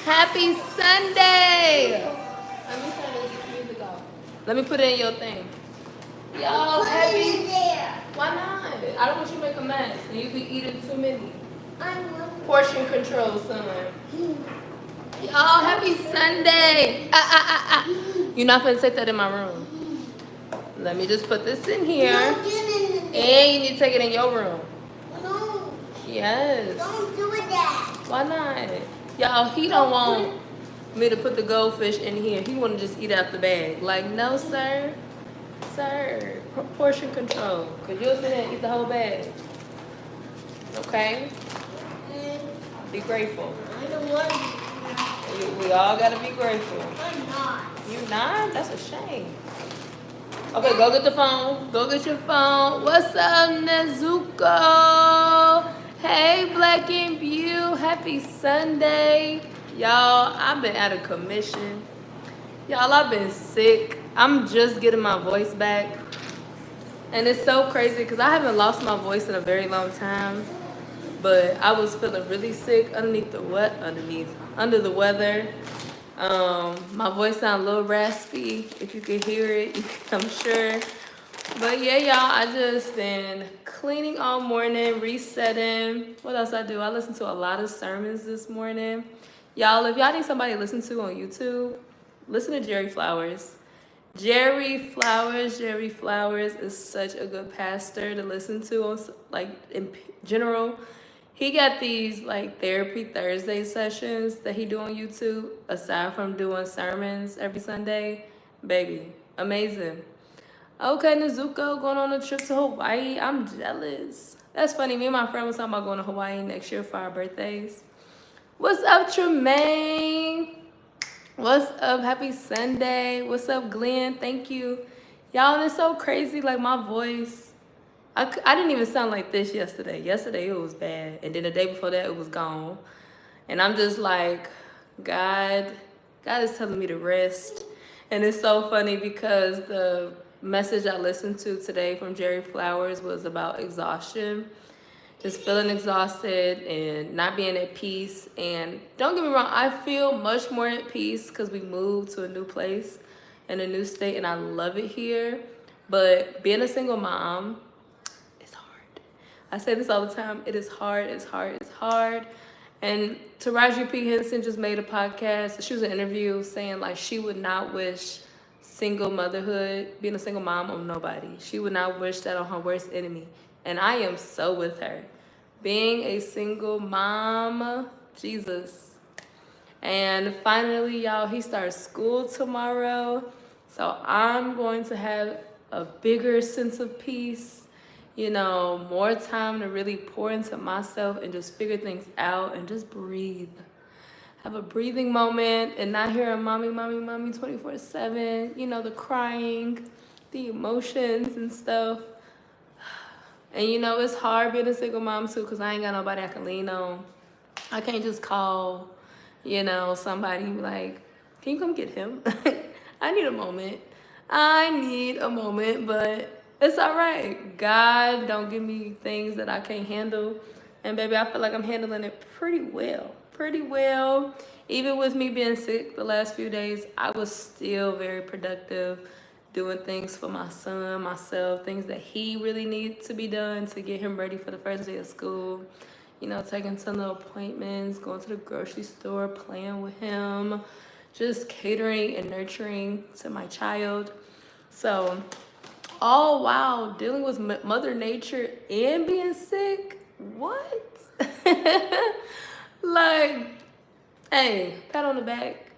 Happy Sunday. Let me turn this music off. Let me put it in your thing. Yo, happy. Why not? I don't want you to make a mess. And you be eating too many. Portion control, son. Y'all, happy Sunday. You're not gonna take that in my room. Let me just put this in here. And you need to take it in your room. No. Yes. Don't do that. Why not? Y'all, he don't want me to put the goldfish in here. He want to just eat out the bag. Like, no, sir. Sir. Portion control. Because you'll sit there and eat the whole bag. Okay? Be grateful. I don't want to. We all got to be grateful. I'm not. You not? That's a shame. Okay, go get the phone. Go get your phone. What's up, Nezuko? Hey, Black and Beau. Happy Sunday. Y'all, I've been out of commission. Y'all, I've been sick. I'm just getting my voice back. And it's so crazy because I haven't lost my voice in a very long time. But I was feeling really sick under the weather. My voice sounds a little raspy. If you can hear it, I'm sure. But yeah, y'all, I just been cleaning all morning, resetting. What else I do? I listened to a lot of sermons this morning. Y'all, if y'all need somebody to listen to on YouTube, listen to Jerry Flowers. Jerry Flowers is such a good pastor to listen to on, like, in general. He got these like therapy Thursday sessions that he do on YouTube, aside from doing sermons every Sunday. Baby, amazing. Okay, Nezuko going on a trip to Hawaii. I'm jealous. That's funny. Me and my friend was talking about going to Hawaii next year for our birthdays. What's up, Tremaine? What's up? Happy Sunday. What's up, Glenn? Thank you. Y'all, it's so crazy. Like, my voice, I didn't even sound like this yesterday. Yesterday, it was bad. And then the day before that, it was gone. And I'm just like, God is telling me to rest. And it's so funny because the message I listened to today from Jerry Flowers was about exhaustion. Just feeling exhausted and not being at peace. And don't get me wrong, I feel much more at peace because we moved to a new place in a new state and I love it here. But being a single mom, it's hard. I say this all the time. It is hard, it's hard, it's hard. And Taraji P. Henson just made a podcast. She was in an interview saying like she would not wish single motherhood, being a single mom, on nobody. She would not wish that on her worst enemy. And I am so with her. Being a single mom, Jesus. And finally, y'all, he starts school tomorrow. So I'm going to have a bigger sense of peace, you know, more time to really pour into myself and just figure things out and just breathe. Have a breathing moment and not hearing mommy 24/7, you know, the crying, the emotions and stuff. And you know, it's hard being a single mom too because I ain't got nobody I can lean on. I can't just call, you know, somebody and be like, can you come get him? I need a moment. But it's all right. God don't give me things that I can't handle. And baby, I feel like I'm handling it pretty well. Even with me being sick the last few days, I was still very productive, doing things for my son, myself, things that he really needs to be done to get him ready for the first day of school. You know, taking some little appointments, going to the grocery store, playing with him, just catering and nurturing to my child. So, all while dealing with Mother Nature and being sick, what? Like, hey, pat on the back.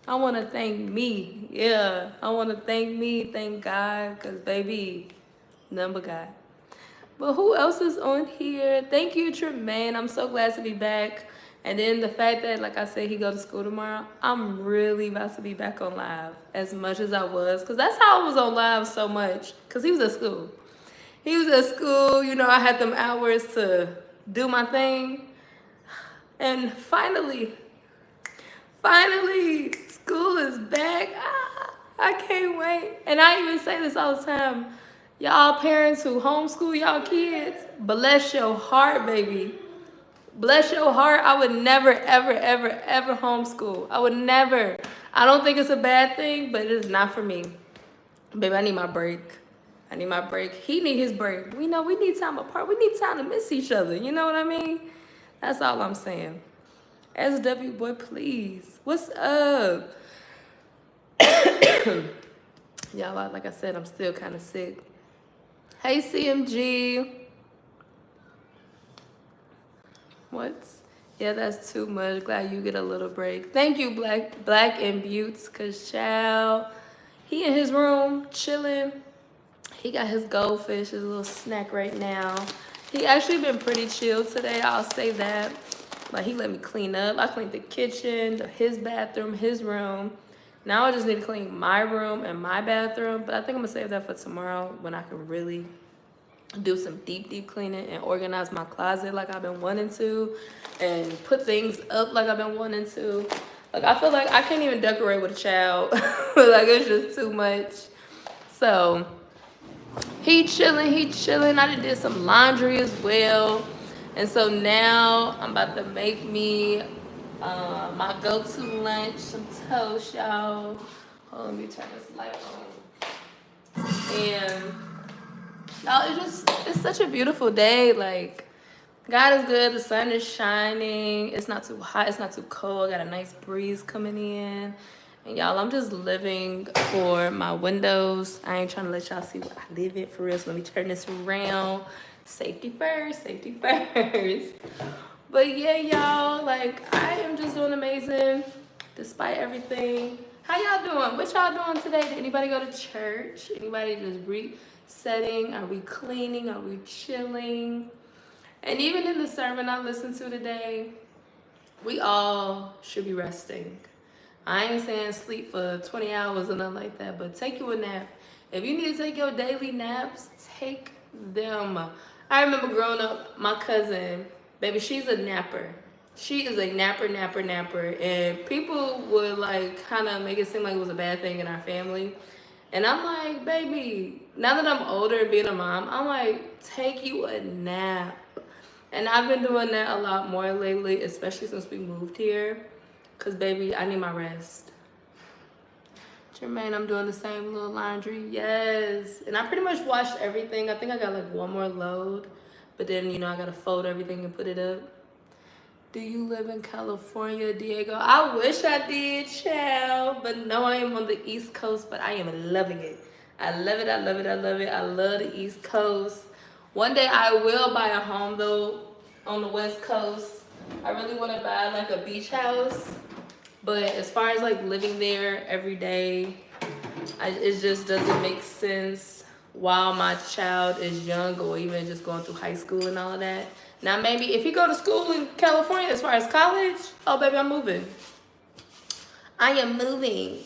I want to thank me. Yeah, I want to thank God, because baby, none but God. But who else is on here? Thank you, Tremaine. I'm so glad to be back. And then the fact that, like I said, he go to school tomorrow, I'm really about to be back on live as much as I was. Because that's how I was on live so much. Because he was at school. You know, I had them hours to do my thing. And finally, school is back. I can't wait. And I even say this all the time. Y'all parents who homeschool y'all kids, bless your heart, baby. Bless your heart. I would never, ever, ever, ever homeschool. I would never. I don't think it's a bad thing, but it is not for me. Baby, I need my break. I need my break. He need his break. We know we need time apart. We need time to miss each other. You know what I mean? That's all I'm saying. SW boy, please. What's up? Y'all, like I said, I'm still kind of sick. Hey, CMG. What? Yeah, that's too much. Glad you get a little break. Thank you, Black and Buttes, cause child, he in his room chilling. He got his goldfish, his little snack right now. He actually been pretty chill today, I'll say that. Like, he let me clean up. I cleaned the kitchen, his bathroom, his room. Now I just need to clean my room and my bathroom, but I think I'm gonna save that for tomorrow when I can really do some deep cleaning and organize my closet like I've been wanting to, and put things up like I've been wanting to. Like, I feel like I can't even decorate with a child. Like, it's just too much. So he chilling. I done did some laundry as well. And so now I'm about to make me my go-to lunch, some toast, y'all. Hold on, let me turn this light on. And y'all, it's such a beautiful day. Like, God is good. The sun is shining. It's not too hot. It's not too cold. Got a nice breeze coming in. And y'all, I'm just living for my windows. I ain't trying to let y'all see what I live in for real. So let me turn this around. Safety first, safety first. But yeah, y'all, like, I am just doing amazing despite everything. How y'all doing? What y'all doing today? Did anybody go to church? Anybody just resetting? Are we cleaning? Are we chilling? And even in the sermon I listened to today, we all should be resting. I ain't saying sleep for 20 hours or nothing like that, but take you a nap. If you need to take your daily naps, take them. I remember growing up, my cousin, baby, she's a napper. She is a napper. And people would like kind of make it seem like it was a bad thing in our family. And I'm like, baby, now that I'm older and being a mom, I'm like, take you a nap. And I've been doing that a lot more lately, especially since we moved here. Cause baby, I need my rest. Jermaine, I'm doing the same little laundry. Yes. And I pretty much washed everything. I think I got like one more load. But then, you know, I gotta fold everything and put it up. Do you live in California, Diego? I wish I did, child. But no, I am on the East Coast, but I am loving it. I love it. I love the East Coast. One day I will buy a home though on the West Coast. I really want to buy like a beach house. But as far as like living there every day, it just doesn't make sense while my child is young or even just going through high school and all of that. Now maybe if you go to school in California as far as college, oh baby, I'm moving. I am moving.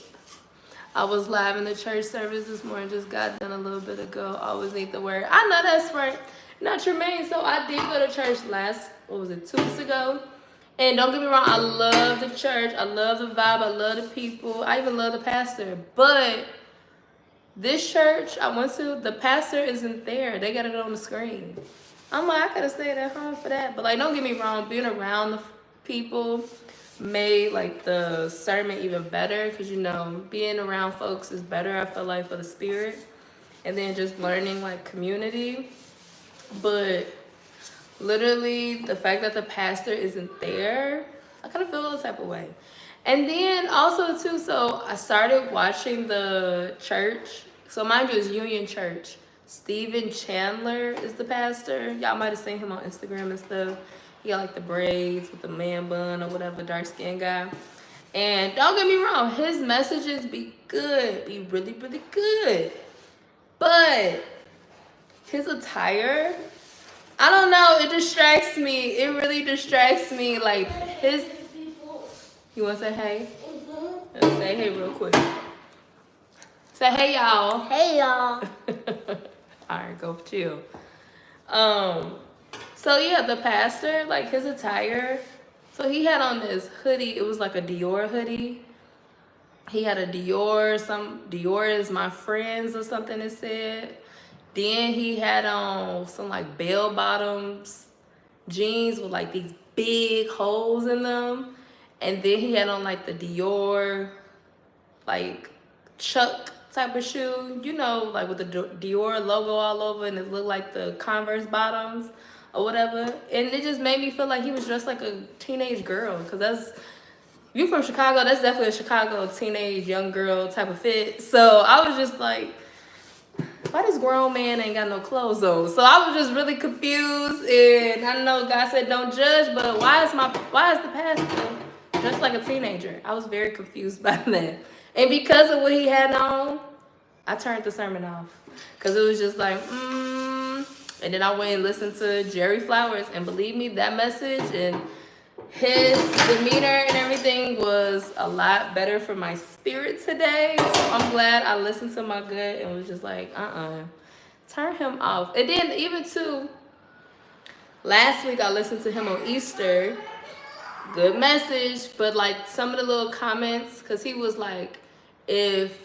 I was live in the church service this morning, just got done a little bit ago. Always need the word. I know that's right. Not Tremaine. So I did go to church 2 weeks ago. And don't get me wrong, I love the church. I love the vibe. I love the people. I even love the pastor. But this church I went to, the pastor isn't there. They got it on the screen. I'm like, I could have stayed at home for that. But like, don't get me wrong, being around the people made like the sermon even better. Because, you know, being around folks is better, I feel like, for the spirit. And then just learning like community. But literally, the fact that the pastor isn't there, I kind of feel a type of way. And then also too, so I started watching the church. So mind you, it's Union Church. Stephen Chandler is the pastor. Y'all might have seen him on Instagram and stuff. He got like the braids with the man bun or whatever, dark skinned guy. And don't get me wrong, his messages be good, be really good. But his attire, I don't know, it distracts me. It really distracts me. Like his, you wanna say hey? Let's say hey real quick. Say hey y'all. Hey y'all. Alright, go chill. So yeah, the pastor, like his attire, so he had on this hoodie, it was like a Dior hoodie. He had a Dior is my friends or something it said. Then he had on some like bell bottoms jeans with like these big holes in them. And then he had on like the Dior, like Chuck type of shoe, you know, like with the Dior logo all over, and it looked like the Converse bottoms or whatever. And it just made me feel like he was dressed like a teenage girl, because that's, you from Chicago, that's definitely a Chicago teenage young girl type of fit. So I was just like, why this grown man ain't got no clothes on? So I was just really confused. And I know God said don't judge, but why is the pastor dressed like a teenager? I was very confused by that. And because of what he had on, I turned the sermon off, because it was just like, And then I went and listened to Jerry Flowers, and believe me, that message and his demeanor and everything was a lot better for my spirit today. So I'm glad I listened to my gut and was just like, turn him off. And then even too, last week I listened to him on Easter. Good message, but like some of the little comments, because he was like, if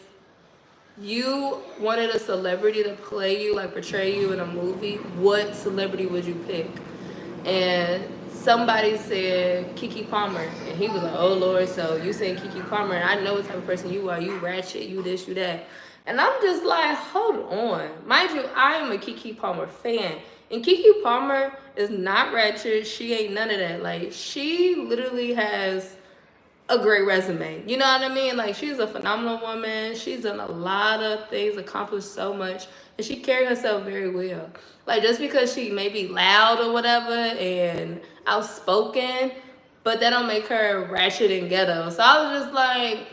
you wanted a celebrity to play you, like portray you in a movie, what celebrity would you pick? And somebody said Keke Palmer, and he was like, oh Lord, so you saying Keke Palmer, and I know what type of person you are, you ratchet, you this, you that. And I'm just like, hold on. Mind you, I am a Keke Palmer fan, and Keke Palmer is not ratchet, she ain't none of that. Like, she literally has a great resume, you know what I mean? Like, she's a phenomenal woman, she's done a lot of things, accomplished so much, and she carried herself very well. Like, just because she may be loud or whatever and outspoken, but that don't make her ratchet and ghetto. So I was just like,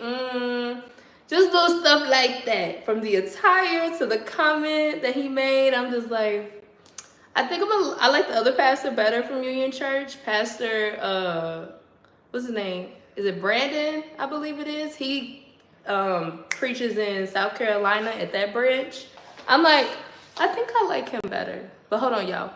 just little stuff like that. From the attire to the comment that he made, I'm just like, I think I like the other pastor better from Union Church. Pastor, what's his name? Is it Brandon? I believe it is. He preaches in South Carolina at that branch. I'm like, I think I like him better. But hold on, y'all.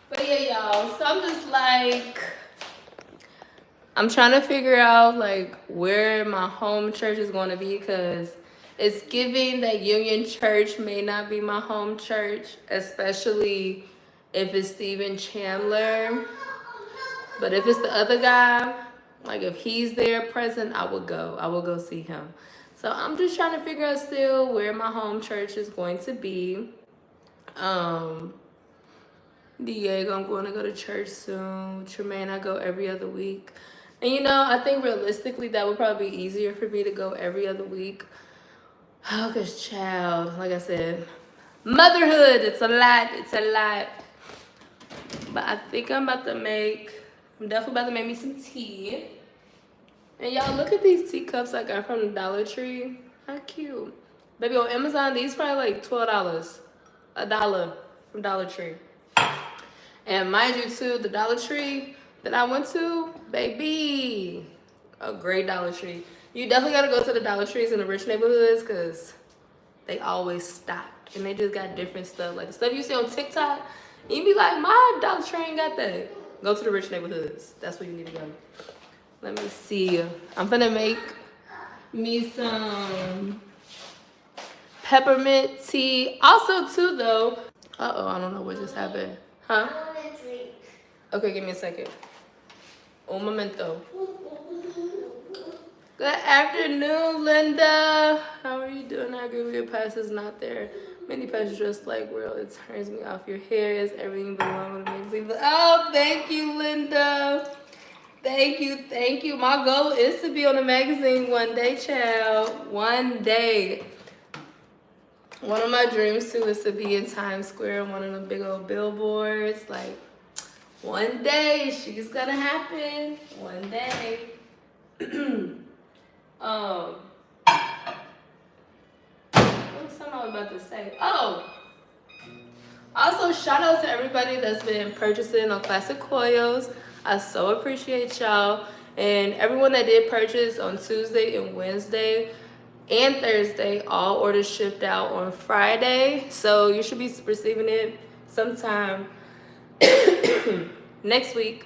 But yeah, y'all. So I'm just like, I'm trying to figure out like where my home church is going to be, because it's giving that Union Church may not be my home church, especially if it's Stephen Chandler. But if it's the other guy, like if he's there present, I will go. I will go see him. So I'm just trying to figure out still where my home church is going to be. Diego, I'm going to go to church soon. Tremaine, I go every other week. And you know, I think realistically that would probably be easier for me to go every other week. Oh, cause child, like I said, motherhood, it's a lot. But I think I'm definitely about to make me some tea. And y'all, look at these teacups I got from the Dollar Tree. How cute. Baby, on Amazon, these probably like $12. $1 from Dollar Tree. And mind you too, the Dollar Tree that I went to, baby, a great Dollar Tree. You definitely gotta go to the Dollar Trees in the rich neighborhoods, because they always stocked. And they just got different stuff. Like the stuff you see on TikTok, and you be like, my Dollar Tree ain't got that. Go to the rich neighborhoods. That's where you need to go. Let me see. I'm gonna make me some peppermint tea. Also too though, I don't know what just happened. Huh? Okay, give me a second. Un momento. Good afternoon, Linda. How are you doing? I agree with your pastor's not there. Many pastors dress like real. It turns me off. Your hair is everything but one with amazing. Oh, thank you, Linda. Thank you. My goal is to be on a magazine one day, child. One day. One of my dreams too is to be in Times Square on one of them big old billboards. Like, one day, she's gonna happen. One day. What was something I was about to say? Oh, also shout out to everybody that's been purchasing on Classic Coils. I so appreciate y'all. And everyone that did purchase on Tuesday and Wednesday and Thursday, all orders shipped out on Friday. So you should be receiving it sometime next week.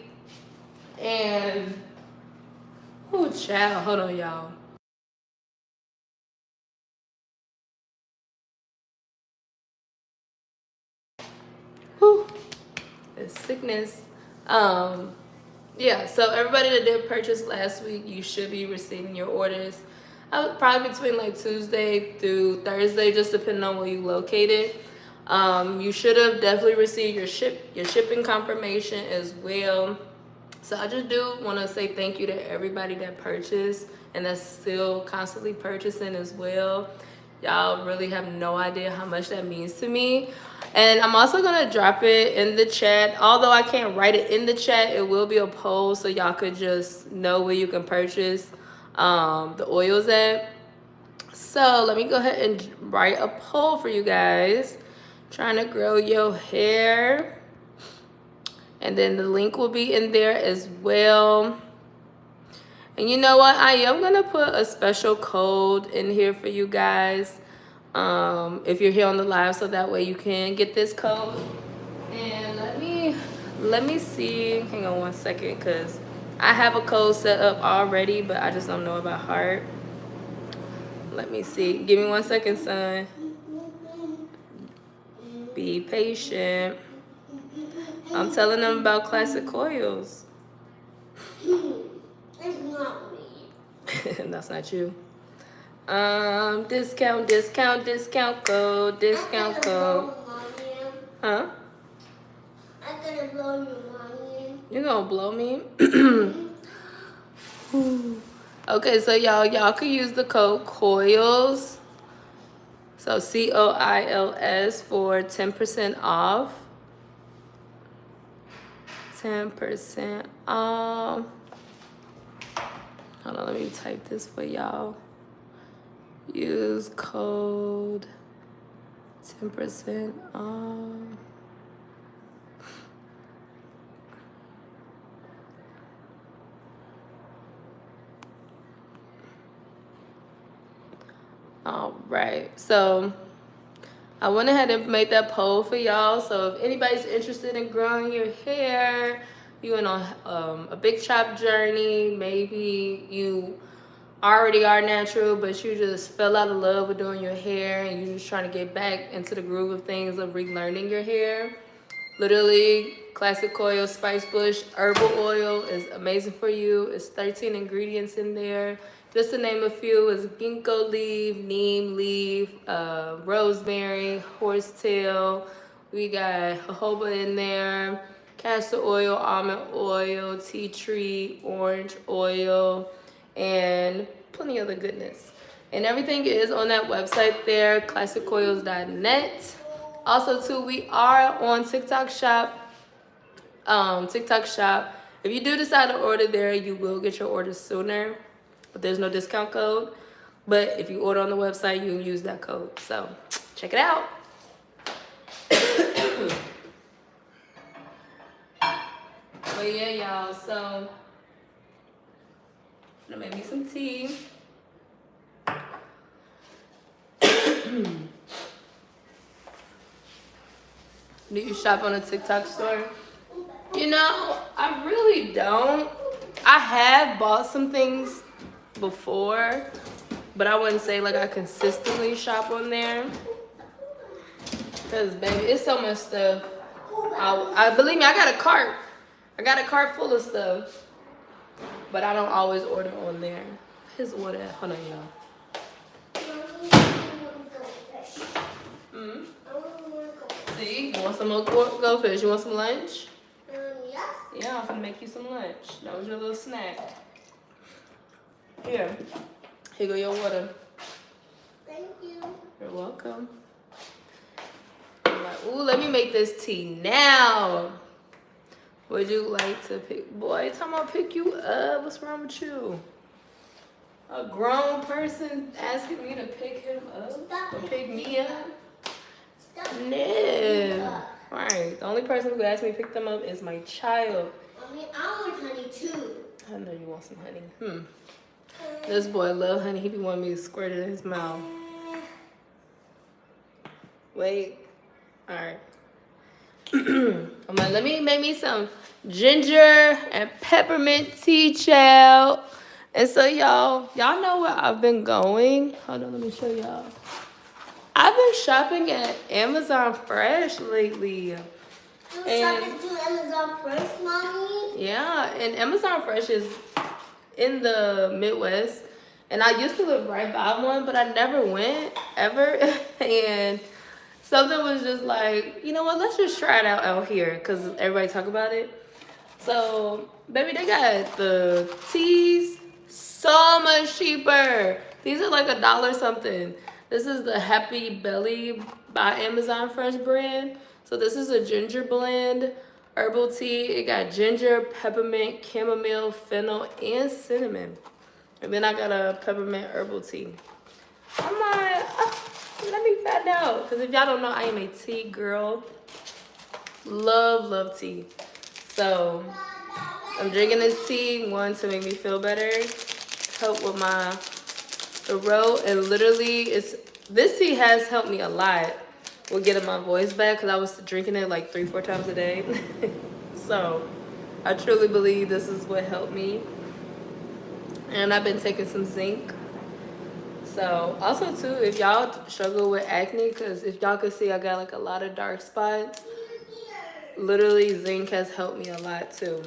And Oh, child. Hold on, y'all. Whew. It's sickness. Yeah, so everybody that did purchase last week, you should be receiving your orders probably between like Tuesday through Thursday, just depending on where you located. You should have definitely received your shipping confirmation as well. So I just do want to say thank you to everybody that purchased and that's still constantly purchasing as well. Y'all really have no idea how much that means to me. And I'm also going to drop it in the chat. Although I can't write it in the chat, it will be a poll so y'all could just know where you can purchase the oils at. So let me go ahead and write a poll for you guys. Trying to grow your hair. And then the link will be in there as well. And you know what? I am going to put a special code in here for you guys. If you're here on the live, so that way you can get this code. And let me see. Hang on one second, because I have a code set up already, but I just don't know about heart. Let me see. Give me 1 second, son. Be patient. I'm telling them about classic coils. It's not me. That's not you. Discount code, discount code. Huh? I'm gonna blow your money. You're gonna blow me? Okay, so y'all can use the code COILS. So COILS for 10% off. 10% off. Hold on, let me type this for y'all. Use code 10% off. All right, so I went ahead and made that poll for y'all. So if anybody's interested in growing your hair, you went on a big chop journey, maybe you already are natural, but you just fell out of love with doing your hair and you're just trying to get back into the groove of things of relearning your hair. Literally, Classic Coil Spice Bush Herbal Oil is amazing for you. It's 13 ingredients in there. Just to name a few, is ginkgo leaf, neem leaf, rosemary, horsetail. We got jojoba in there, castor oil, almond oil, tea tree, orange oil, and plenty of other goodness. And everything is on that website there, classiccoils.net. Also, too, we are on TikTok Shop. If you do decide to order there, you will get your order sooner, but there's no discount code. But if you order on the website, you can use that code. So check it out. But yeah, y'all. So I'm gonna make me some tea. Do you shop on a TikTok store? You know, I really don't. I have bought some things before, but I wouldn't say like I consistently shop on there. Cause baby, it's so much stuff. I believe me, I got a cart. I got a cart full of stuff, but I don't always order on there. His order. Hold on, y'all. See, you want some more goldfish? You want some lunch? Yeah. Yeah, I'm gonna make you some lunch. That was your little snack. Here go your water. Thank you. You're welcome. I'm like, ooh, let me make this tea now. Would you like to pick? Boy, time I'll pick you up. What's wrong with you? A grown person asking me to pick him up or pick me up? No. Right. The only person who asked me to pick them up is my child. I mean, I want honey too. I know you want some honey. This boy love honey. He be wanting me to squirt it in his mouth. Wait. All right. I'm like, let me make me some ginger and peppermint tea, child. And so y'all know where I've been going. Hold on, let me show y'all. I've been shopping at Amazon Fresh lately. You shopping to Amazon Fresh, Mommy? Yeah, and Amazon Fresh is in the Midwest. And I used to live right by one, but I never went, ever. And something was just like, you know what, let's just try it out here, because everybody talk about it. So, baby, they got the teas so much cheaper. These are like $1 something. This is the Happy Belly by Amazon Fresh brand. So this is a ginger blend herbal tea. It got ginger, peppermint, chamomile, fennel, and cinnamon. And then I got a peppermint herbal tea. I'm like, let me find out. Because if y'all don't know, I am a tea girl. Love tea. So I'm drinking this tea, one, to make me feel better, help with my throat, and literally this tea has helped me a lot with getting my voice back, because I was drinking it like 3-4 times a day. So I truly believe this is what helped me. And I've been taking some zinc. So also too, if y'all struggle with acne, because if y'all could see, I got like a lot of dark spots. Literally, zinc has helped me a lot too.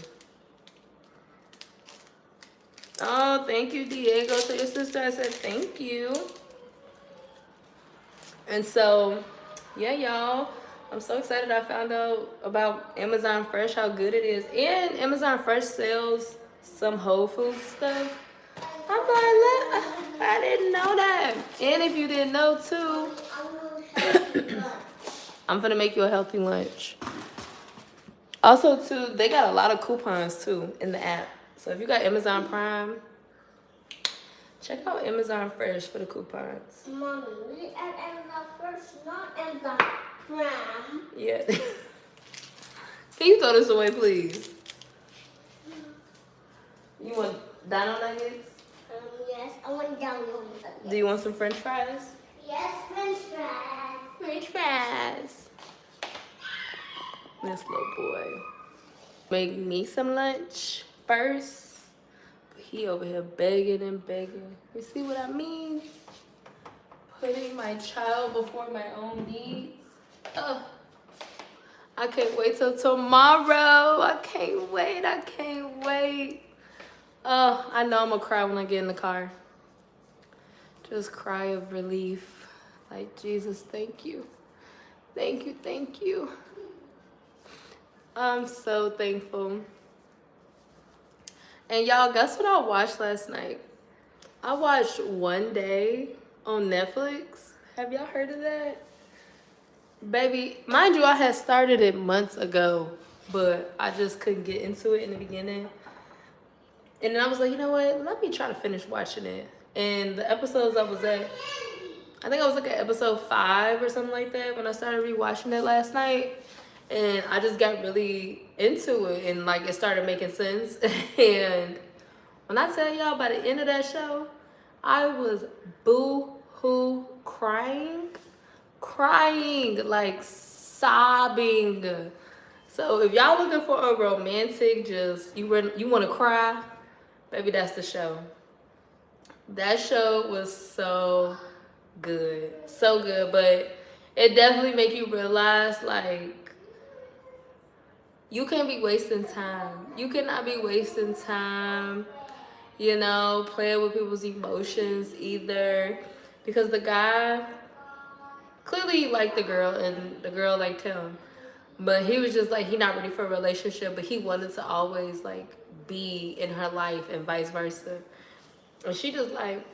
Oh, thank you, Diego. To your sister, I said thank you. And so, yeah, y'all, I'm so excited I found out about Amazon Fresh, how good it is. And Amazon Fresh sells some Whole Foods stuff. I'm like, I didn't know that. And if you didn't know too, I'm gonna make you a healthy lunch. Also too, they got a lot of coupons too in the app. So if you got Amazon Prime, check out Amazon Fresh for the coupons. Mommy, we at Amazon Fresh, not Amazon Prime. Yeah. Can you throw this away, please? You want dino nuggets? Yes, I want down nuggets. Do you want some French fries? Yes, French fries. French fries. This little boy. Make me some lunch first. But he over here begging and begging. You see what I mean? Putting my child before my own needs. Ugh. I can't wait till tomorrow. I can't wait. Oh, I know I'm gonna cry when I get in the car. Just cry of relief. Like, Jesus, thank you. Thank you. I'm so thankful. And y'all, guess what I watched last night? I watched One Day on Netflix. Have y'all heard of that? Baby, mind you, I had started it months ago, but I just couldn't get into it in the beginning. And then I was like, you know what? Let me try to finish watching it. And the episodes I was at, I think I was like at episode 5 or something like that when I started rewatching it last night. And I just got really into it, and like it started making sense. And when I tell y'all, by the end of that show, I was boo-hoo crying, like sobbing. So if y'all looking for a romantic, just you want to cry, baby, that's the show. That show was so good, but it definitely make you realize, like, you can't be wasting time. You cannot be wasting time, you know, playing with people's emotions either, because the guy clearly liked the girl and the girl liked him, but he was just like, he not ready for a relationship, but he wanted to always like be in her life and vice versa. And she just like,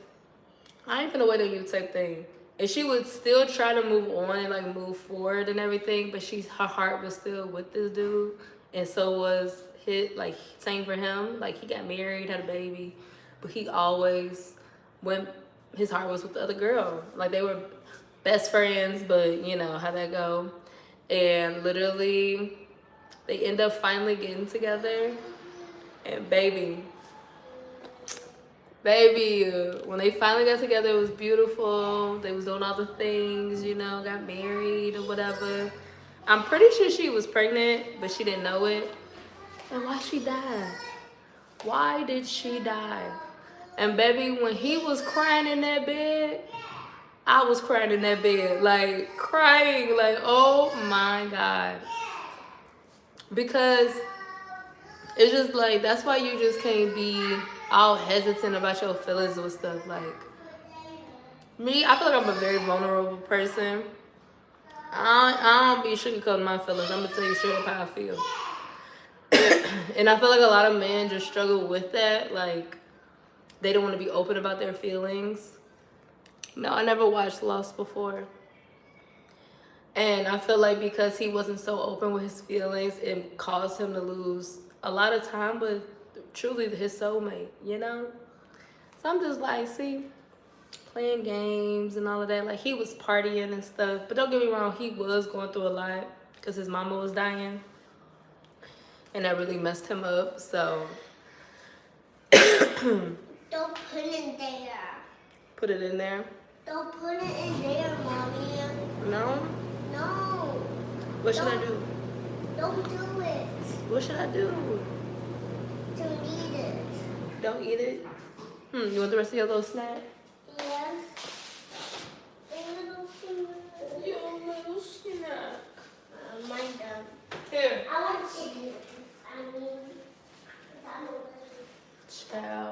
I ain't finna wait on you type thing. And she would still try to move on and like move forward and everything, but her heart was still with this dude. And so was same for him. Like, he got married, had a baby, but he always his heart was with the other girl. Like, they were best friends, but you know how that go. And literally they end up finally getting together. And baby, when they finally got together, it was beautiful. They was doing all the things, you know, got married or whatever. I'm pretty sure she was pregnant, but she didn't know it. And why she died? Why did she die? And baby, when he was crying in that bed, I was crying in that bed, like crying, like oh my God. Because it's just like, that's why you just can't be all hesitant about your feelings with stuff. Like me, I feel like I'm a very vulnerable person. I don't be sugarcoating my feelings. I'm gonna tell you straight up how I feel. And I feel like a lot of men just struggle with that. Like they don't want to be open about their feelings. No, I never watched Lost before. And I feel like because he wasn't so open with his feelings, it caused him to lose a lot of time with truly his soulmate, you know? So I'm just like, see, playing games and all of that. Like he was partying and stuff. But don't get me wrong, he was going through a lot because his mama was dying. And that really messed him up, so. Don't put it there. Put it in there? Don't put it in there, Mommy. No? No. What should I do? Don't do it. What should I do? Don't eat it. Don't eat it? You want the rest of your little snack? Yes. A little snack. Your little snack. Mine done. Here. I want chicken. Ciao.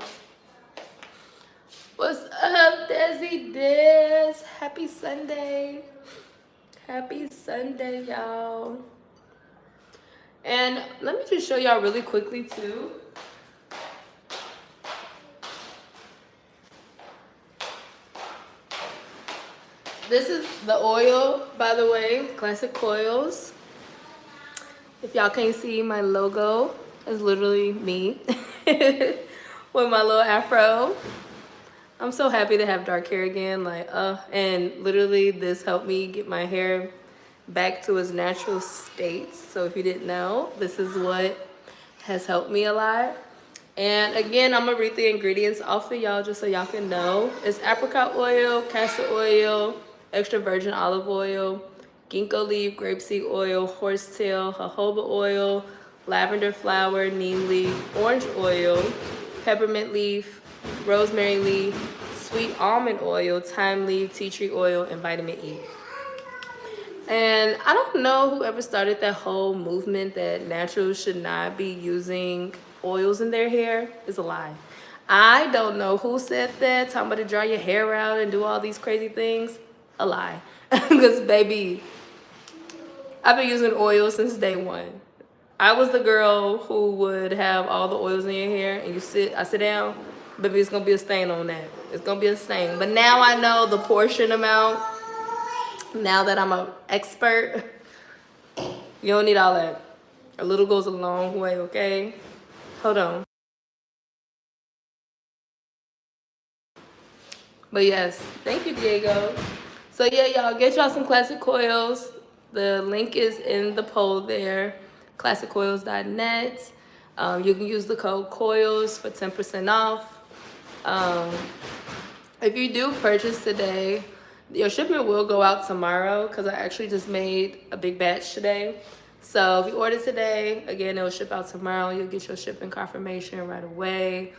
What's up, Desi Des? Happy Sunday. Happy Sunday, y'all. And let me just show y'all really quickly, too. This is the oil, by the way, Classic Coils. If y'all can't see, my logo is literally me with my little afro. I'm so happy to have dark hair again, and literally this helped me get my hair back to its natural state. So if you didn't know, this is what has helped me a lot. And again, I'm gonna read the ingredients off of y'all just so y'all can know. It's apricot oil, castor oil, extra virgin olive oil, ginkgo leaf, grapeseed oil, horsetail, jojoba oil, lavender flower, neem leaf, orange oil, peppermint leaf, rosemary leaf, sweet almond oil, thyme leaf, tea tree oil, and vitamin E. And I don't know whoever started that whole movement that naturals should not be using oils in their hair. Is a lie. I don't know who said that, talking about to dry your hair out and do all these crazy things. A lie. Because baby, I've been using oil since day one. I was the girl who would have all the oils in your hair and I sit down, baby, it's gonna be a stain on that. It's gonna be a stain. But now I know the portion amount. Now that I'm an expert, you don't need all that. A little goes a long way, okay? Hold on. But yes, thank you, Diego. So yeah, y'all, get y'all some Classic Coils. The link is in the poll there, classiccoils.net. You can use the code COILS for 10% off. If you do purchase today, your shipment will go out tomorrow because I actually just made a big batch today. So if you order today, again, it will ship out tomorrow. You'll get your shipping confirmation right away.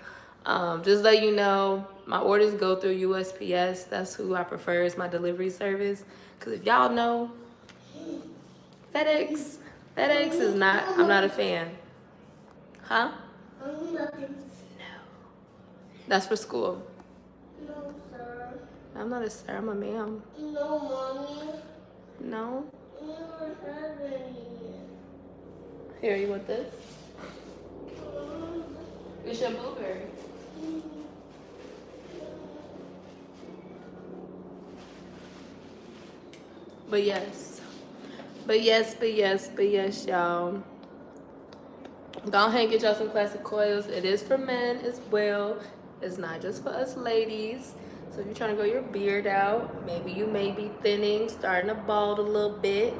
Just let you know, my orders go through USPS. That's who I prefer as my delivery service. Because if y'all know, FedEx is not, I'm not a fan. Huh? No. That's for school. No, sir. I'm not a sir, I'm a ma'am. No, Mommy. No? You never have any. Here, you want this? It's your blueberry. But yes, y'all. Go ahead and get y'all some Classic Coils. It is for men as well. It's not just for us ladies. So if you're trying to grow your beard out, maybe you may be thinning, starting to bald a little bit,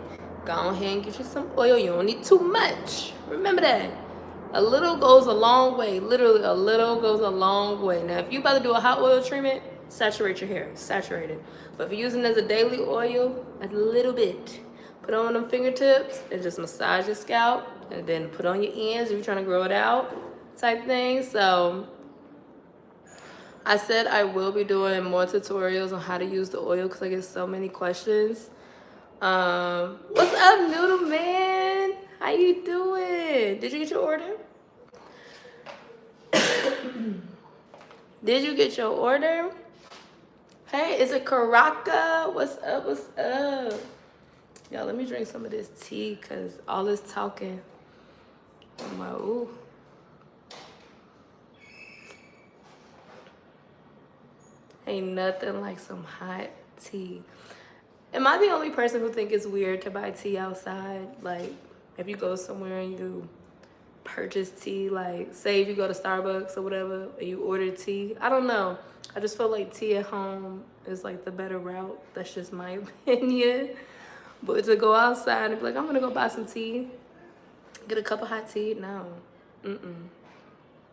go ahead and get you some oil. You don't need too much. Remember that. A little goes a long way. Literally, a little goes a long way. Now, if you about to do a hot oil treatment, saturate your hair. Saturate it. But if you're using it as a daily oil, a little bit. Put on them fingertips and just massage your scalp. And then put on your ends if you're trying to grow it out type thing. So I said I will be doing more tutorials on how to use the oil because I get so many questions. What's up, Noodle Man? How you doing? Did you get your order? Did you get your order? Hey, is it Karaka? What's up? What's up? Y'all, let me drink some of this tea because all this talking. I'm like, ooh. Ain't nothing like some hot tea. Am I the only person who think it's weird to buy tea outside? Like, if you go somewhere and you purchase tea, like, say if you go to Starbucks or whatever, and you order tea. I don't know. I just feel like tea at home is, like, the better route. That's just my opinion. But to go outside and be like, I'm gonna go buy some tea, get a cup of hot tea, no.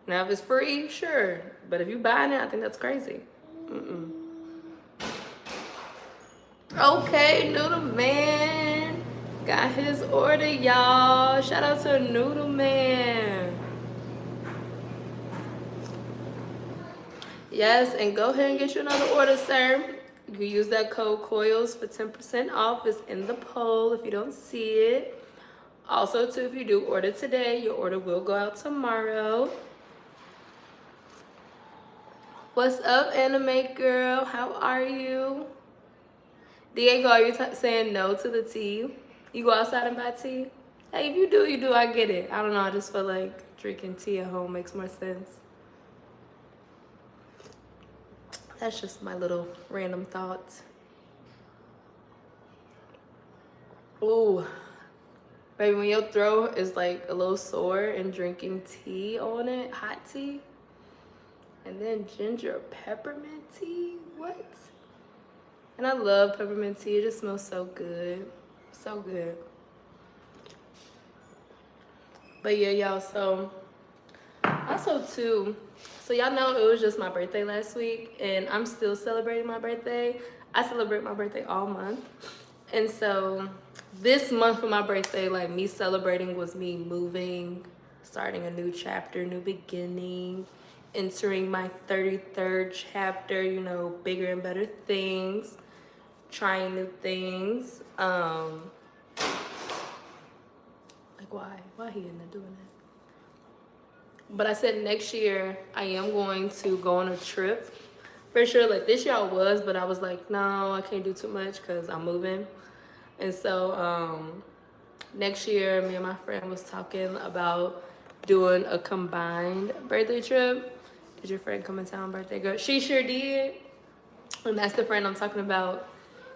Now, if it's free, sure. But if you buying it, I think that's crazy. Okay, Noodle Man got his order, y'all. Shout out to Noodle Man. Yes, and go ahead and get you another order, sir. You can use that code COILS for 10% off. It's in the poll if you don't see it. Also, too, if you do order today, your order will go out tomorrow. What's up, anime girl? How are you? Diego, are you saying no to the tea? You go outside and buy tea? Hey, if you do, you do. I get it. I don't know. I just feel like drinking tea at home makes more sense. That's just my little random thoughts. Ooh. Baby, when your throat is like a little sore and drinking tea on it, hot tea, and then ginger peppermint tea, what? And I love peppermint tea. It just smells so good. So good. But yeah, y'all, so also too, so y'all know it was just my birthday last week and I'm still celebrating my birthday. I celebrate my birthday all month. And so this month for my birthday, like me celebrating was me moving, starting a new chapter, new beginning, entering my 33rd chapter, you know, bigger and better things, trying new things. Like why he ended up doing that? But I said next year I am going to go on a trip. For sure, like this year I was, but I was like, no, I can't do too much because I'm moving. And so next year, me and my friend was talking about doing a combined birthday trip. Did your friend come in town, birthday girl? She sure did. And that's the friend I'm talking about.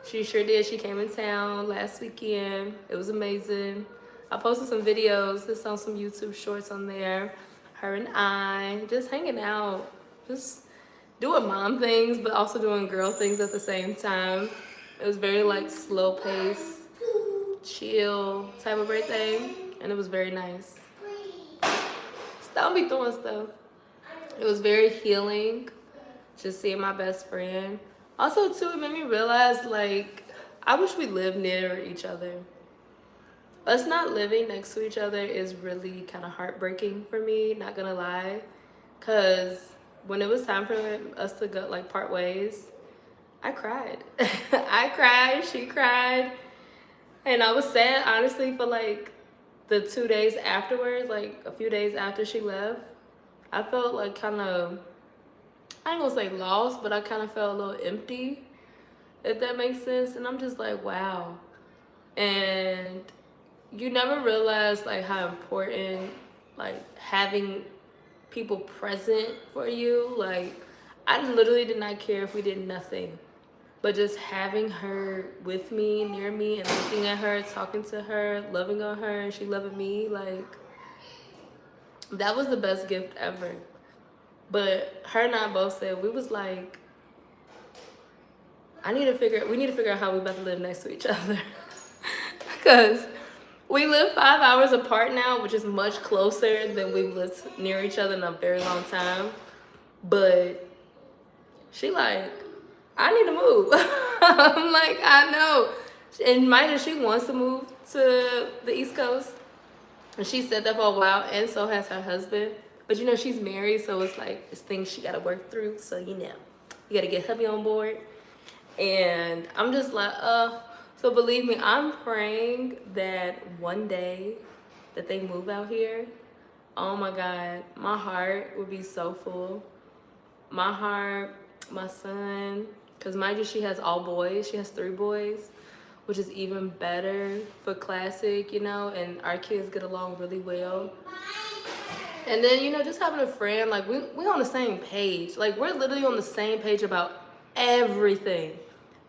She sure did. She came in town last weekend. It was amazing. I posted some videos. It's on some YouTube shorts on there. Her and I just hanging out, just doing mom things, but also doing girl things at the same time. It was very like slow pace, chill type of birthday, and it was very nice. Don't be throwing stuff. It was very healing, just seeing my best friend. Also, too, it made me realize, like, I wish we lived near each other. Us not living next to each other is really kind of heartbreaking for me, not gonna lie. Because when it was time for us to go, like, part ways, I cried. I cried, she cried. And I was sad, honestly, for, like, the 2 days afterwards, like, a few days after she left. I felt, like, kind of, I ain't gonna say lost, but I kind of felt a little empty, if that makes sense. And I'm just like, wow. And you never realize like how important like having people present for you. Like I literally did not care if we did nothing, but just having her with me, near me, and looking at her, talking to her, loving on her, and she loving me, like that was the best gift ever. But her and I both said, we was like, we need to figure out how we about to live next to each other. Because we live 5 hours apart now, which is much closer than we've lived near each other in a very long time. But she like, I need to move. I'm like, I know. And mind you, she wants to move to the East Coast. And she said that for a while, and so has her husband. But you know, she's married, so it's like it's things she gotta work through. So you know, you gotta get hubby on board. And I'm just like, so believe me, I'm praying that one day that they move out here. Oh my God, my heart would be so full. My heart, my son, because mind you, she has all boys. She has 3 boys, which is even better for classic, you know, and our kids get along really well. And then, you know, just having a friend, like we on the same page. Like we're literally on the same page about everything.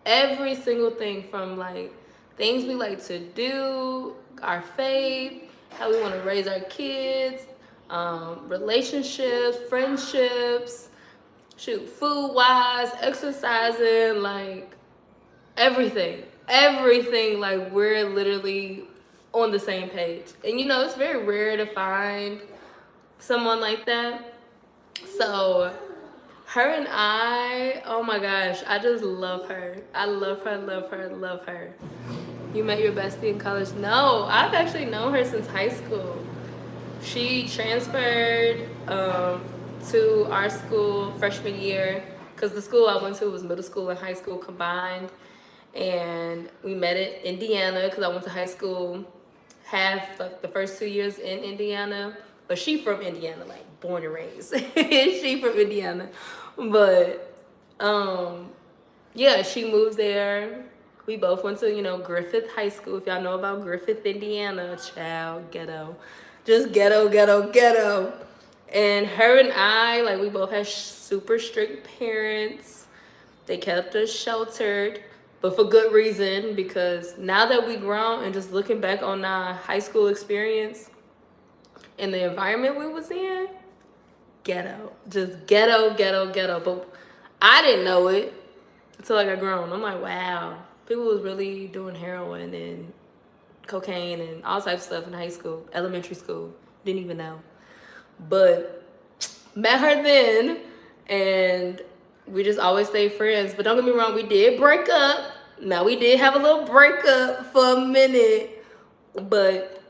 Every single thing, from like things we like to do, our faith, how we want to raise our kids, relationships, friendships, shoot, food wise, exercising, like everything, like we're literally on the same page. And you know, it's very rare to find someone like that. So her and I, oh my gosh, I just love her. I love her, love her, love her. You met your bestie in college? No, I've actually known her since high school. She transferred to our school freshman year, because the school I went to was middle school and high school combined. And we met in Indiana, because I went to high school half, like the first 2 years in Indiana. But she from Indiana, like born and raised. She from Indiana. But yeah, she moved there. We both went to, you know, Griffith High School. If y'all know about Griffith, Indiana, child, ghetto. Just ghetto, ghetto, ghetto. And her and I, like, we both had super strict parents. They kept us sheltered, but for good reason, because now that we grown and just looking back on our high school experience and the environment we was in, ghetto. Just ghetto, ghetto, ghetto. But I didn't know it until I got grown. I'm like, wow, people was really doing heroin and cocaine and all types of stuff in high school, elementary school. Didn't even know. But met her then, and we just always stayed friends. But don't get me wrong, we did break up. Now, we did have a little breakup for a minute, but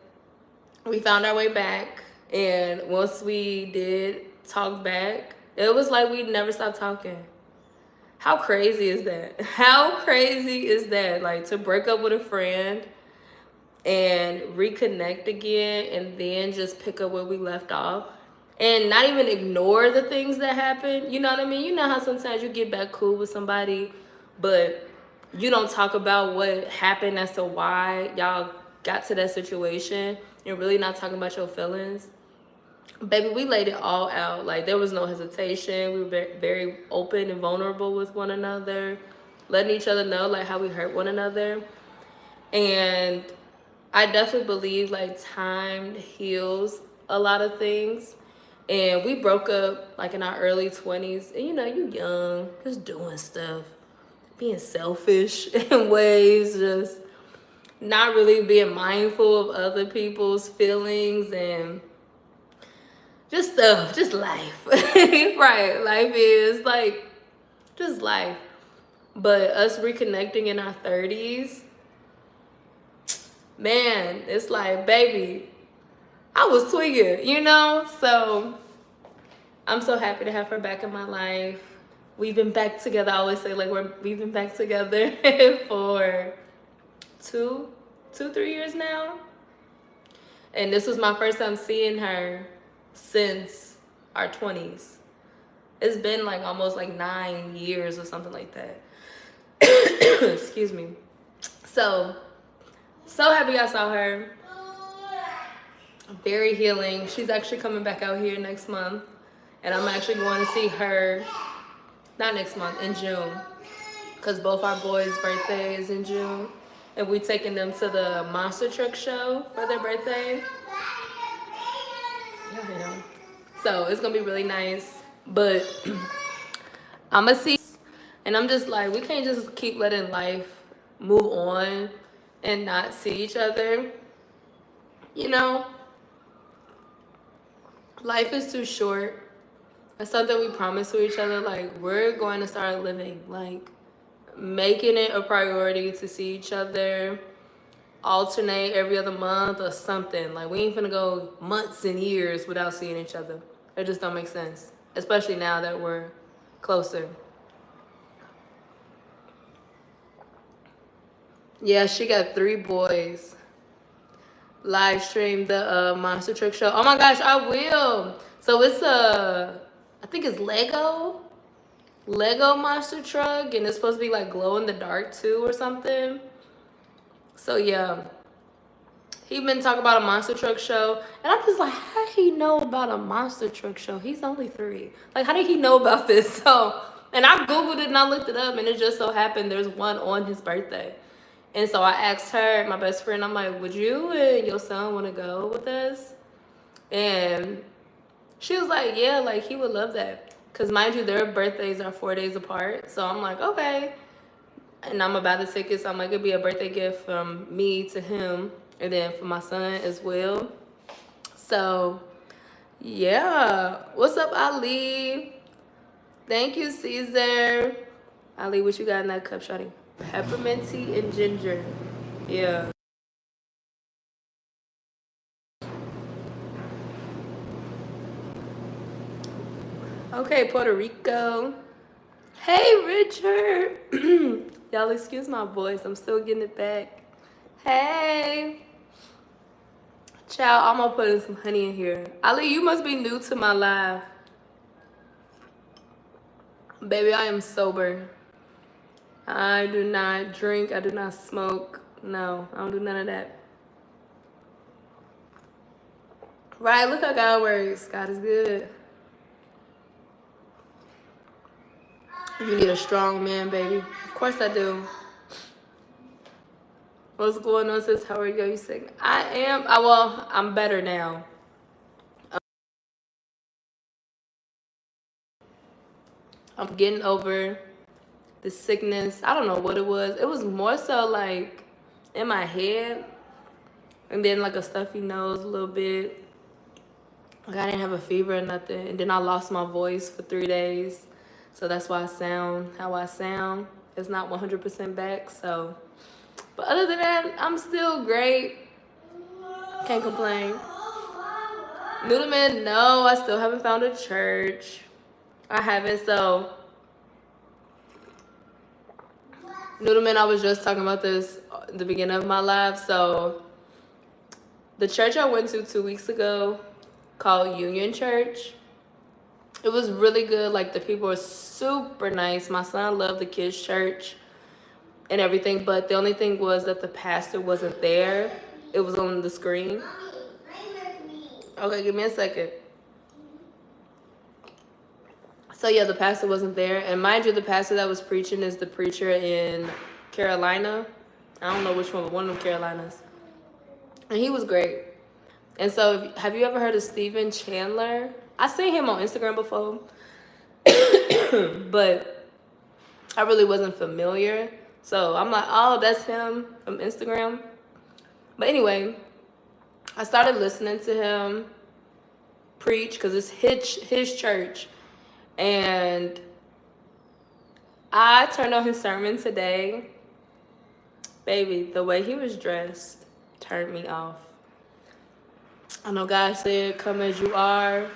we found our way back. And once we did talk back, it was like we never stopped talking. How crazy is that? How crazy is that? Like, to break up with a friend and reconnect again, and then just pick up where we left off, and not even ignore the things that happened. You know what I mean? You know how sometimes you get back cool with somebody, but you don't talk about what happened as to why y'all got to that situation. You're really not talking about your feelings. Baby, we laid it all out. Like, there was no hesitation. We were very open and vulnerable with one another, letting each other know, like, how we hurt one another. And I definitely believe, like, time heals a lot of things. And we broke up, like, in our early 20s. And, you know, you young, just doing stuff, being selfish in ways, just not really being mindful of other people's feelings and just stuff, just life. Right, life is, like, just life. But us reconnecting in our 30s, man, it's like, baby, I was tweaking, you know? So I'm so happy to have her back in my life. We've been back together. I always say, like, we've been back together for 3 years now. And this was my first time seeing her since our 20s. It's been like almost like 9 years or something like that. Excuse me. So happy I saw her. Very healing. She's actually coming back out here next month. And I'm actually going to see her, not next month, in June. Because both our boys' birthday is in June. And we're taking them to the monster truck show for their birthday. Yeah. So it's going to be really nice. But I'm going to see. And I'm just like, we can't just keep letting life move on and not see each other. You know? Life is too short. It's something we promise to each other. Like, we're going to start living. Like, making it a priority to see each other, alternate every other month or something. Like, we ain't finna go months and years without seeing each other. It just don't make sense, especially now that we're closer. Yeah, she got 3 boys. Live stream the monster truck show. Oh my gosh, I will. So it's I think it's Lego monster truck, and it's supposed to be like glow in the dark too or something. So yeah, he been talking about a monster truck show, and I'm just like, how did he know about a monster truck show? He's only 3. Like, how did he know about this? So, and I googled it and I looked it up, and it just so happened there's one on his birthday. And so I asked her, my best friend, I'm like, would you and your son want to go with us? And she was like, yeah, like he would love that. Because mind you, their birthdays are 4 days apart. So I'm like, okay. And I'm about the tickets. So I'm like, it'd be a birthday gift from me to him. And then for my son as well. So, yeah. What's up, Ali? Thank you, Caesar. Ali, what you got in that cup, shawty? Peppermint tea and ginger. Yeah. Okay, Puerto Rico. Hey, Richard. Y'all excuse my voice. I'm still getting it back. Hey. Child, I'm gonna put in some honey in here. Ali, you must be new to my live. Baby, I am sober. I do not drink. I do not smoke. No, I don't do none of that. Right, look how God works. God is good. You need a strong man, baby. Of course I do. What's going on, sis? How are you? You sick? I am. Well, I'm better now. I'm getting over the sickness. I don't know what it was. It was more so like in my head, and then like a stuffy nose a little bit. Like I didn't have a fever or nothing. And then I lost my voice for 3 days. So that's why I sound how I sound. It's not 100% back. So, but other than that, I'm still great. Can't complain. Noodleman, no, I still haven't found a church. I haven't. So, Noodleman, I was just talking about this at the beginning of my live. So, the church I went to 2 weeks ago called Union Church. It was really good. Like, the people were super nice. My son loved the kids' church and everything. But the only thing was that the pastor wasn't there. It was on the screen. Okay, give me a second. So, yeah, the pastor wasn't there. And mind you, the pastor that was preaching is the preacher in Carolina. I don't know which one, but one of them Carolinas. And he was great. And so, have you ever heard of Stephen Chandler? I seen him on Instagram before, but I really wasn't familiar. So I'm like, oh, that's him from Instagram. But anyway, I started listening to him preach because it's his church. And I turned on his sermon today. Baby, the way he was dressed turned me off. I know God said, come as you are,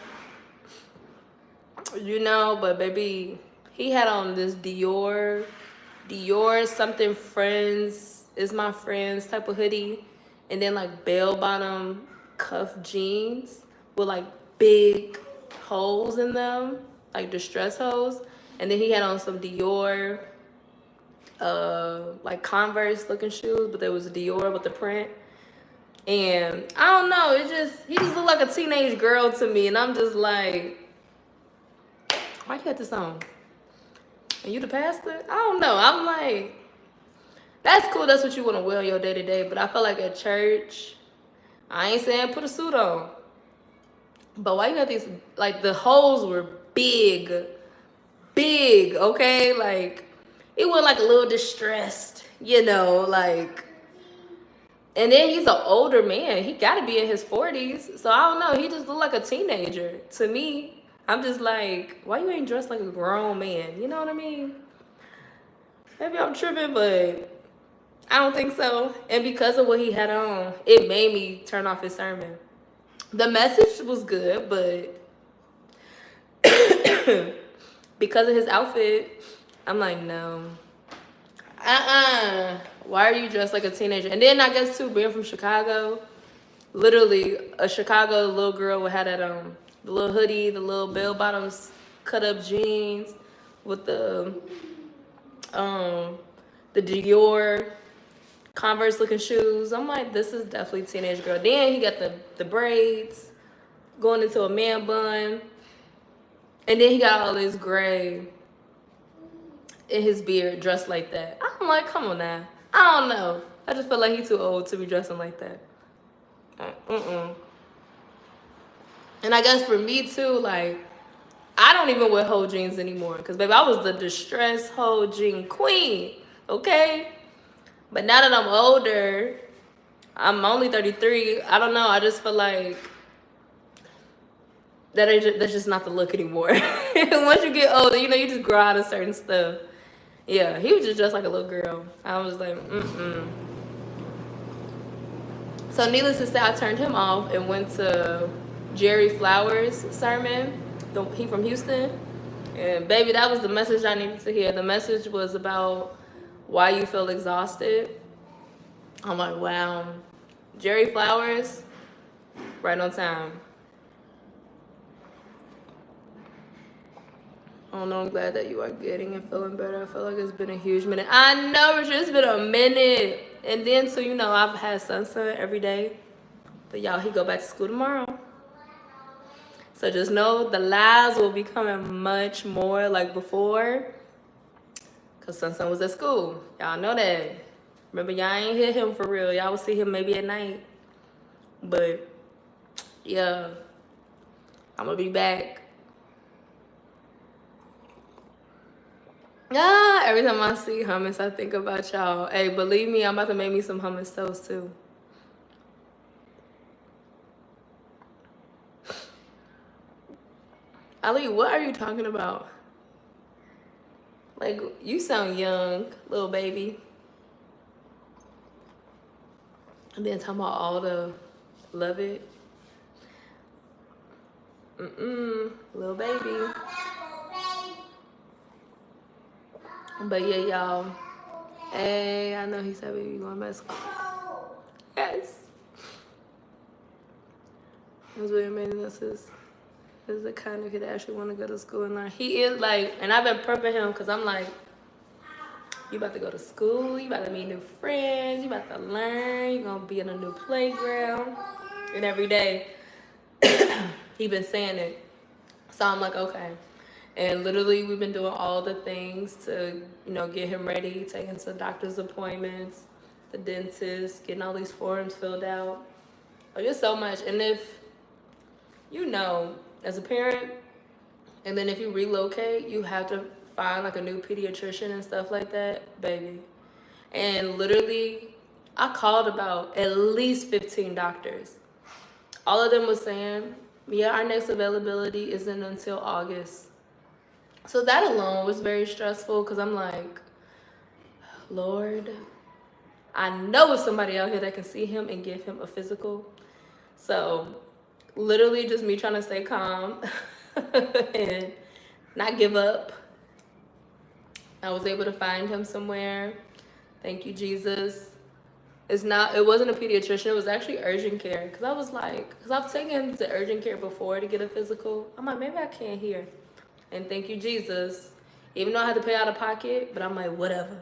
you know, but baby, he had on this Dior something friends is my friends type of hoodie, and then like bell bottom cuff jeans with like big holes in them, like distress holes, and then he had on some Dior like Converse looking shoes, but there was Dior with the print. And I don't know, he just looked like a teenage girl to me. And I'm just like, why you got this on? Are you the pastor? I don't know. I'm like, that's cool. That's what you want to wear on your day to day. But I feel like at church, I ain't saying put a suit on. But why you got these, like the holes were big, okay? Like, it was like a little distressed, you know, like. And then he's an older man. He got to be in his 40s. So I don't know. He just looked like a teenager to me. I'm just like, why you ain't dressed like a grown man? You know what I mean? Maybe I'm tripping, but I don't think so. And because of what he had on, it made me turn off his sermon. The message was good, but because of his outfit. I'm like, no. Why are you dressed like a teenager? And then I guess too, being from Chicago, literally a Chicago little girl would have that the little hoodie, the little bell bottoms, cut up jeans with the Dior Converse looking shoes. I'm like, this is definitely teenage girl. Then he got the braids going into a man bun. And then he got all this gray in his beard, dressed like that. I'm like, come on now. I don't know. I just feel like he's too old to be dressing like that. And I guess for me too, like, I don't even wear whole jeans anymore. Because, baby, I was the distressed whole jean queen. Okay? But now that I'm older, I'm only 33. I don't know. I just feel like that's just not the look anymore. Once you get older, you know, you just grow out of certain stuff. Yeah, he was just dressed like a little girl. I was like, So needless to say, I turned him off and went to Jerry Flowers' sermon. He from Houston. And baby, that was the message I needed to hear. The message was about why you feel exhausted. I'm like, wow. Jerry Flowers, right on time. Oh no, I'm glad that you are getting and feeling better. I feel like it's been a huge minute. I know, Richard, it's been a minute. And then, so, you know, I've had Sun every day. But y'all, he go back to school tomorrow. So just know the lies will be coming much more like before. Because Sun was at school. Y'all know that. Remember, y'all ain't hear him for real. Y'all will see him maybe at night. But, yeah. I'm going to be back. Every time I see hummus, I think about y'all. Hey, believe me, I'm about to make me some hummus toast too. Ali, what are you talking about? Like, you sound young, little baby. And then talking about all the love it. Little baby. But yeah, y'all. Hey, I know he said we going back to school. Yes. It was really amazing. This is the kind of kid that actually want to go to school and learn. He is like, and I've been prepping him because I'm like, you about to go to school, you about to meet new friends, you about to learn, you're going to be in a new playground. And every day, he been saying it. So I'm like, okay. And literally, we've been doing all the things to, you know, get him ready, taking to doctor's appointments, the dentist, getting all these forms filled out. Oh, just so much. And if, you know, as a parent, and then if you relocate, you have to find like a new pediatrician and stuff like that, baby. And literally, I called about at least 15 doctors. All of them was saying, yeah, our next availability isn't until August. So that alone was very stressful because I'm like, Lord, I know it's somebody out here that can see him and give him a physical. So literally just me trying to stay calm and not give up. I was able to find him somewhere. Thank you, Jesus. It wasn't a pediatrician. It was actually urgent care. Because I was like, because I've taken him to urgent care before to get a physical. I'm like, maybe I can't hear. And thank you, Jesus. Even though I had to pay out of pocket, but I'm like, whatever.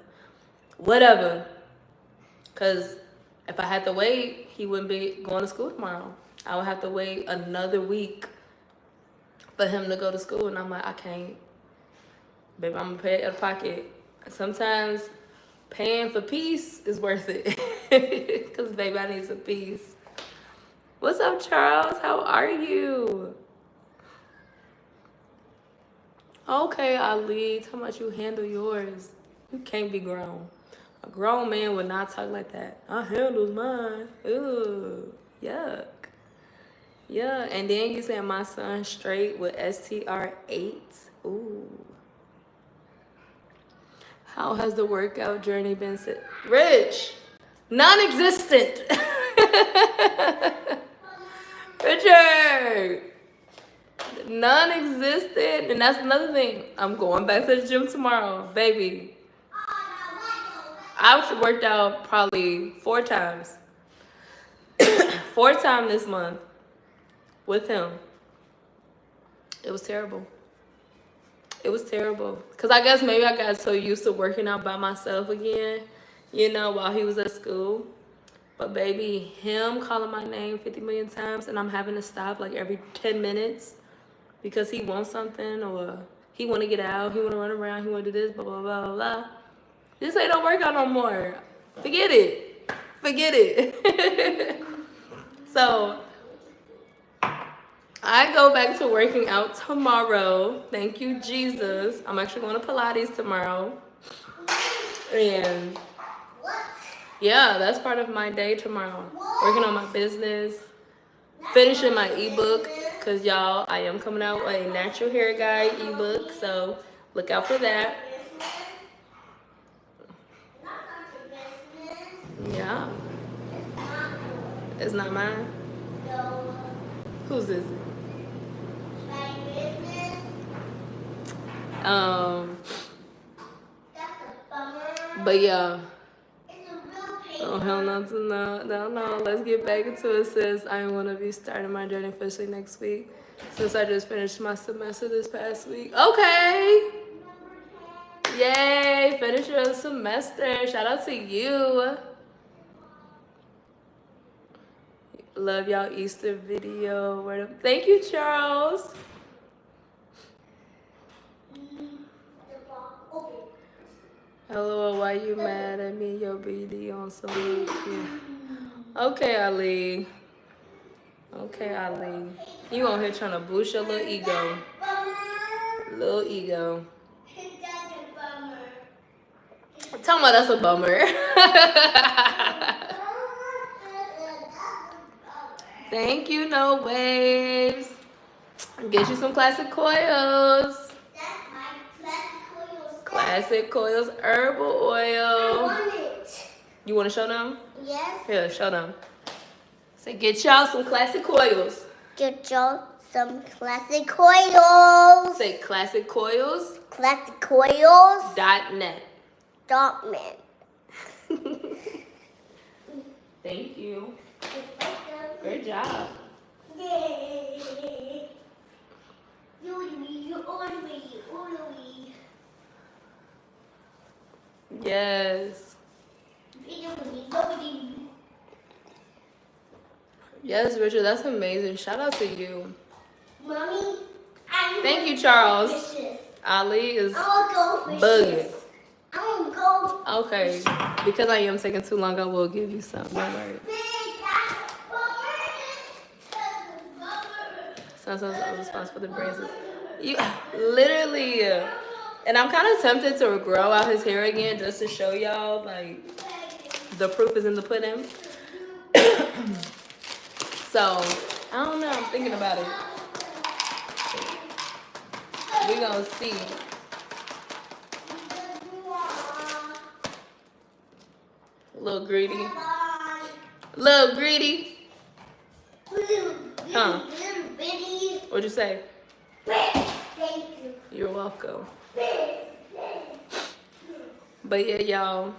Because if I had to wait, he wouldn't be going to school tomorrow. I would have to wait another week for him to go to school. And I'm like, I can't. Baby, I'm going to pay it out of pocket. Sometimes paying for peace is worth it. Because, baby, I need some peace. What's up, Charles? How are you? Okay, Ali, how much you handle yours? You can't be grown. A grown man would not talk like that. I handles mine. Ooh, yuck. Yeah, and then you said my son straight with STR8. Ooh. How has the workout journey been? Rich, non-existent. Richard. Non-existent. And that's another thing. I'm going back to the gym tomorrow, baby. I worked out probably 4 times. 4 times this month with him. It was terrible. It was terrible. Because I guess maybe I got so used to working out by myself again, you know, while he was at school. But baby, him calling my name 50 million times and I'm having to stop like every 10 minutes because he wants something or he want to get out, he want to run around, he want to do this, blah, blah, blah, blah, blah. This ain't no workout no more. Forget it. Forget it. So I go back to working out tomorrow. Thank you, Jesus. I'm actually going to Pilates tomorrow. And yeah, that's part of my day tomorrow. Working on my business, finishing my ebook, because y'all, I am coming out with a natural hair guide ebook, so look out for that. Yeah. It's not mine? Whose is it? But yeah. Oh, hell no, no. Let's get back into it, sis. I want to be starting my journey officially next week since I just finished my semester this past week. Okay. Yay, finish your semester. Shout out to you. Love y'all Easter video. Thank you, Charles. LOL, why you mad at me? Your BD on some. Okay, Ali. Okay, Ali. You on here trying to boost your little ego. Little ego. Tell me that's a bummer. Thank you, No Waves. Get you some classic coils. Classic Coils herbal oil. I want it. You want to show them? Yes. Here, show them. Say, get y'all some classic coils. Get y'all some classic coils. Say, classic coils. Classic coils. .net. .net. Thank you. Great job. Yes. Yes, Richard, that's amazing. Shout out to you. Mommy, thank you, Charles. Ali is bugging. I'm gonna go. Okay, because I am taking too long, I will give you some. Don't worry. Sometimes I'm responsible for the braces. You literally, and I'm kind of tempted to grow out his hair again just to show y'all, like, the proof is in the pudding. So, I don't know, I'm thinking about it. We're gonna see. A little greedy. Little greedy. Huh? What'd you say? Thank you. You're welcome. But yeah, y'all.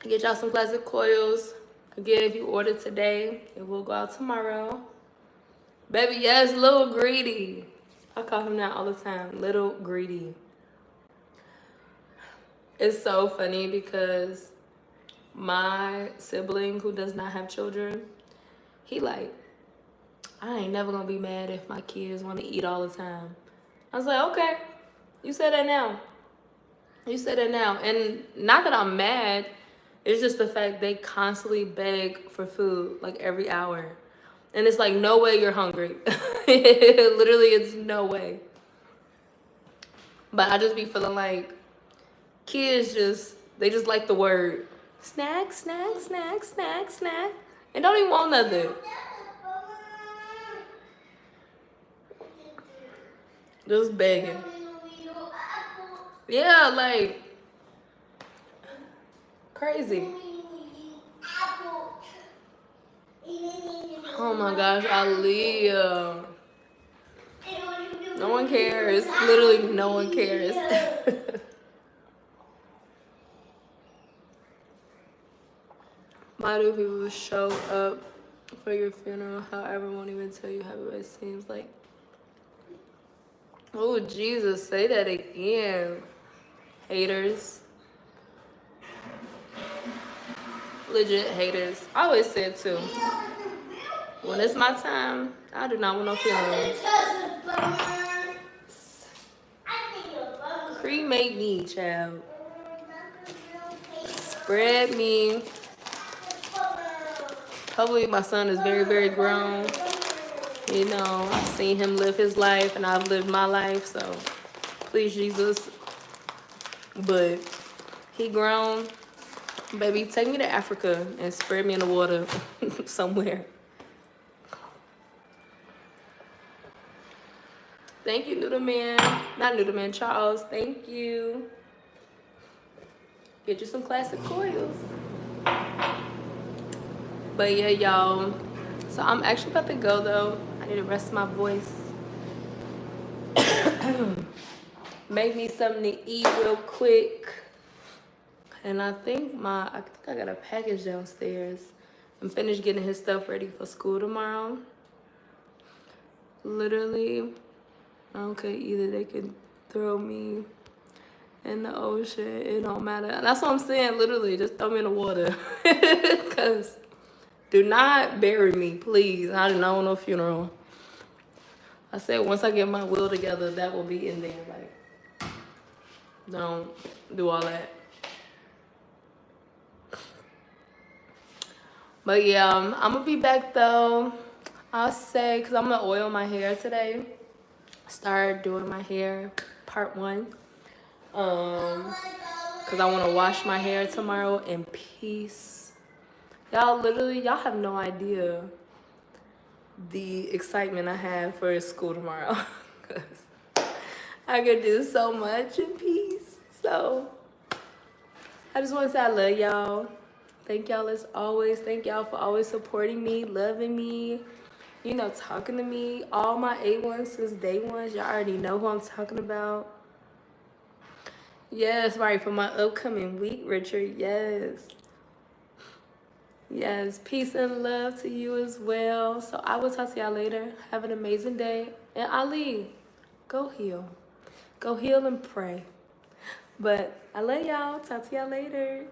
Get y'all some classic coils. Again, if you order today, it will go out tomorrow. Baby, yes, little greedy. I call him that all the time. Little greedy. It's so funny because my sibling who does not have children, he like, I ain't never gonna be mad if my kids want to eat all the time. I was like, okay, you said that now. You said that now. And not that I'm mad, it's just the fact they constantly beg for food like every hour. And it's like, no way you're hungry. Literally, it's no way. But I just be feeling like kids they just like the word snack, snack, snack, snack, snack. And don't even want nothing. Just begging. Yeah, like crazy. Oh my gosh, Aaliyah. No one cares. Literally, no one cares. Why do people show up for your funeral? However, won't even tell you how it seems like. Oh, Jesus, say that again. Haters. Legit haters. I always say it too. When it's my time, I do not want no funeral. Cremate me, child. Spread me. Hopefully my son is very, very grown. You know, I've seen him live his life and I've lived my life, so please, Jesus. But he grown. Baby, take me to Africa and spread me in the water somewhere. Thank you, Noodle Man. Not Noodle Man, Charles. Thank you. Get you some classic coils. But yeah, y'all. So I'm actually about to go though. I need to rest my voice. Make me something to eat real quick. And I think I got a package downstairs. I'm finished getting his stuff ready for school tomorrow. Literally, okay, either they can throw me in the ocean, it don't matter. And that's what I'm saying, literally, just throw me in the water. Because do not bury me, please. I do not want no funeral. I said once I get my will together, that will be in there. Like, don't do all that. But yeah, I'm gonna be back though. I'll say, cause I'm gonna oil my hair today. Start doing my hair, part 1. Cause I wanna wash my hair tomorrow in peace. Y'all literally, y'all have no idea the excitement I have for school tomorrow. Cause I could do so much in peace. So I just wanna say I love y'all. Thank y'all as always. Thank y'all for always supporting me, loving me, you know, talking to me. All my A1s since day one. Y'all already know who I'm talking about. Yes, right, for my upcoming week, Richard. Yes. Yes, peace and love to you as well. So I will talk to y'all later. Have an amazing day. And Ali, go heal. Go heal and pray. But I love y'all. Talk to y'all later.